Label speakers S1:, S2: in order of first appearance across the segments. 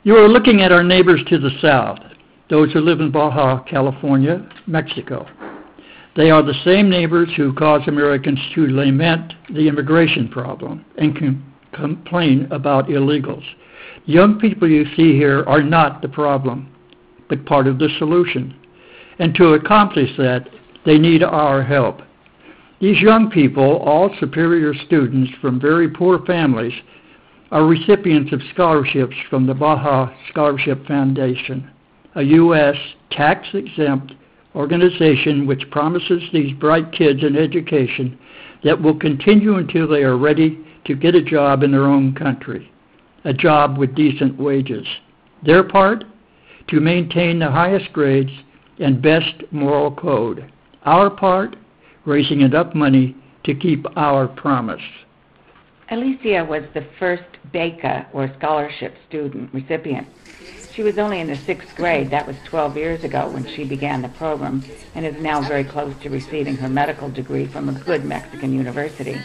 S1: You are looking at our neighbors to the south, those who live in Baja, California, Mexico. They are the same neighbors who cause Americans to lament the immigration problem and complain about illegals. Young people you see here are not the problem, but part of the solution. And to accomplish that, they need our help. These young people, all superior students from very poor families, are recipients of scholarships from the Baja Scholarship Foundation, a U.S. tax-exempt organization which promises these bright kids an education that will continue until they are ready to get a job in their own country, a job with decent wages. Their part? To maintain the highest grades and best moral code. Our part? Raising enough money to keep our promise.
S2: Alicia was the first Baja, or scholarship student recipient. She was only in the 6th grade, that was 12 years ago when she began the program, and is now very close to receiving her medical degree from a good Mexican university.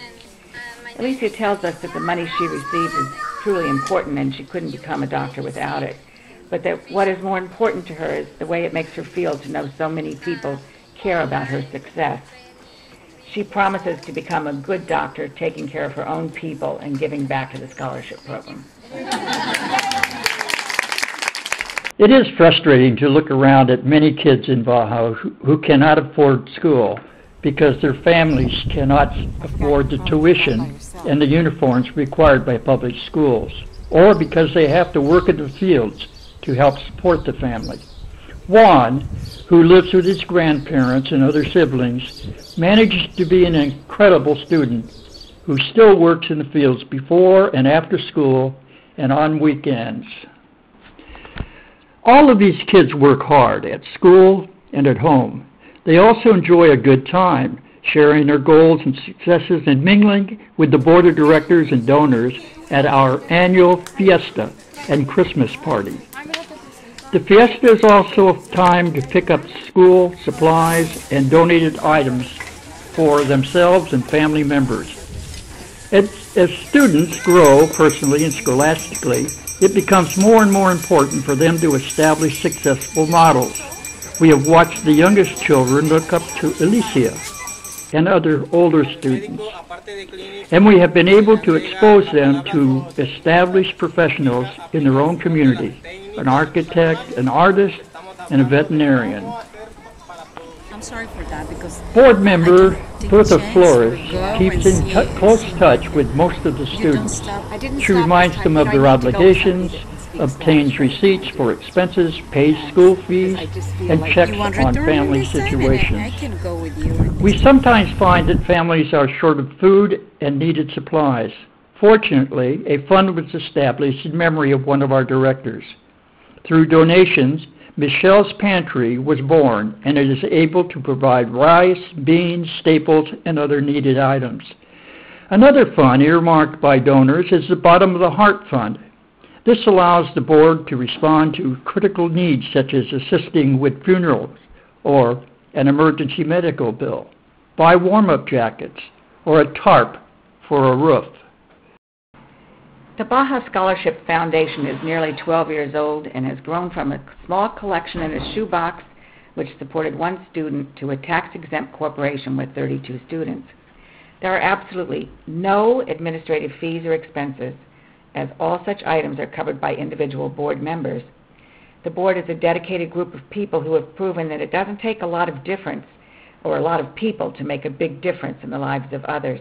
S2: Alicia tells us that the money she receives is truly important and she couldn't become a doctor without it, but that what is more important to her is the way it makes her feel to know so many people care about her success. She promises to become a good doctor, taking care of her own people and giving back to the scholarship program.
S1: It is frustrating to look around at many kids in Baja who cannot afford school because their families cannot afford the tuition and the uniforms required by public schools, or because they have to work in the fields to help support the family. Juan, who lives with his grandparents and other siblings, manages to be an incredible student who still works in the fields before and after school and on weekends. All of these kids work hard at school and at home. They also enjoy a good time, sharing their goals and successes and mingling with the board of directors and donors at our annual fiesta and Christmas party. The fiesta is also a time to pick up school supplies and donated items for themselves and family members. As students grow personally and scholastically, it becomes more and more important for them to establish successful models. We have watched the youngest children look up to Alicia and other older students, and we have been able to expose them to established professionals in their own community, an architect, an artist, and a veterinarian.
S3: I'm sorry for that because
S1: Board member Bertha Flores keeps in close touch with most of the students. She reminds them of their obligations, obtains receipts for expenses, pays school fees, and checks on family situations. We sometimes find that families are short of food and needed supplies. Fortunately, a fund was established in memory of one of our directors. Through donations, Michelle's Pantry was born, and it is able to provide rice, beans, staples, and other needed items. Another fund earmarked by donors is the Bottom of the Heart Fund. This allows the board to respond to critical needs such as assisting with funerals or an emergency medical bill, buy warm-up jackets, or a tarp for a roof.
S2: The Baja Scholarship Foundation is nearly 12 years old and has grown from a small collection in a shoebox which supported one student to a tax-exempt corporation with 32 students. There are absolutely no administrative fees or expenses, as all such items are covered by individual board members. The board is a dedicated group of people who have proven that it doesn't take a lot of difference or a lot of people to make a big difference in the lives of others.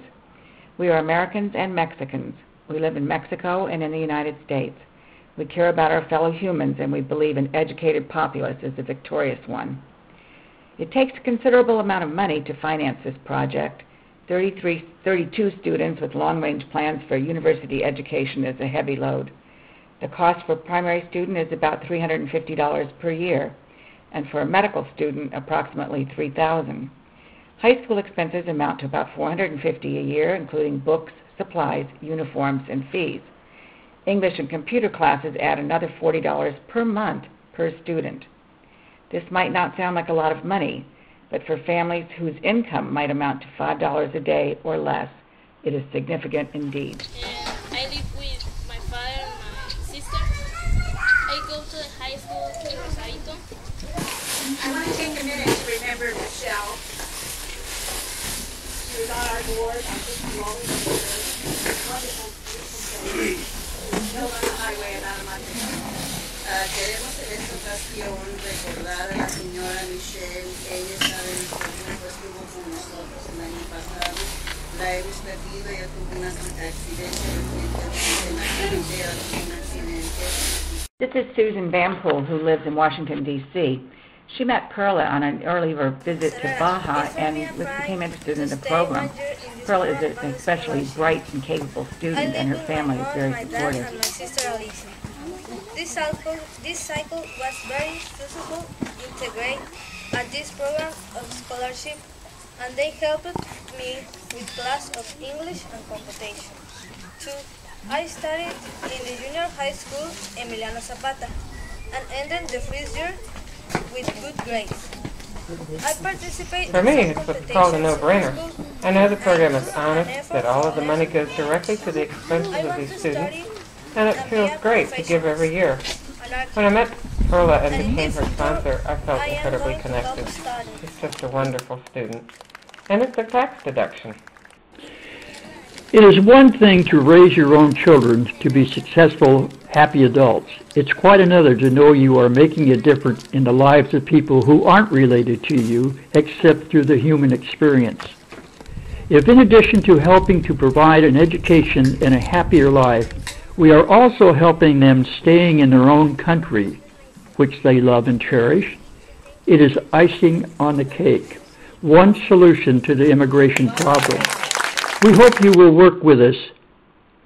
S2: We are Americans and Mexicans. We live in Mexico and in the United States. We care about our fellow humans, and we believe an educated populace is the victorious one. It takes a considerable amount of money to finance this project. 32 students with long-range plans for university education is a heavy load. The cost for a primary student is about $350 per year, and for a medical student, approximately $3,000. High school expenses amount to about $450 a year, including books, supplies, uniforms, and fees. English and computer classes add another $40 per month per student. This might not sound like a lot of money, but for families whose income might amount to $5 a day or less, it is significant indeed.
S4: I live with my father and my sister, go to the high school in Rosarito.
S2: I want to take a minute to remember Michelle. She was on our board. I think you always remember her. Wonderful, beautiful place. Killed on the highway about a month ago.
S5: Queremos en esta ocasión recordar a la señora Michelle. Ella estaba en el programa que estuvo con nosotros el año pasado. La hemos perdido, ella tuvo un accidente recientemente en la carretera, tuvo un accidente.
S2: This is Susan Van Poel, who lives in Washington, D.C. She met Perla on an earlier visit to Baja and became interested in the program. Perla is an especially bright and capable student, and her family is very supportive.
S6: This cycle was very successful integrate at this program of scholarship, and they helped me with class of English and computation. 2. I studied in the junior high school Emiliano Zapata and ended the first year with good grades. I participate
S7: For me, it's what's called a no-brainer. I know the program is honest, that all of the money goes directly to the expenses of these students, and it feels great to give every year. When I met Perla and became her sponsor, I felt incredibly connected. She's just a wonderful student. And it's a tax deduction.
S1: It is one thing to raise your own children to be successful, happy adults. It's quite another to know you are making a difference in the lives of people who aren't related to you except through the human experience. If in addition to helping to provide an education and a happier life, we are also helping them staying in their own country, which they love and cherish, it is icing on the cake, one solution to the immigration problem. We hope you will work with us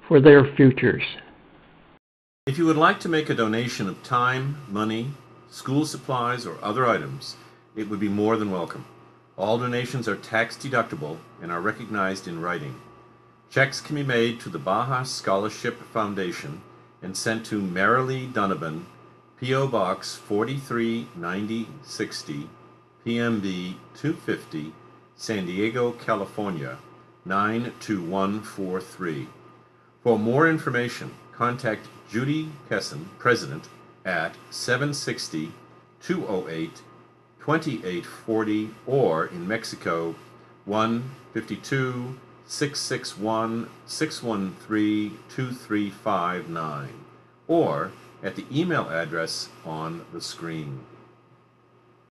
S1: for their futures.
S8: If you would like to make a donation of time, money, school supplies, or other items, it would be more than welcome. All donations are tax deductible and are recognized in writing. Checks can be made to the Baja Scholarship Foundation and sent to Marilee Donovan, P.O. Box 439060, PMB 250, San Diego, California 92143. For more information, contact Judy Kesson, President, at 760-208-2840 or in Mexico 152-661-613-2359 or at the email address on the screen.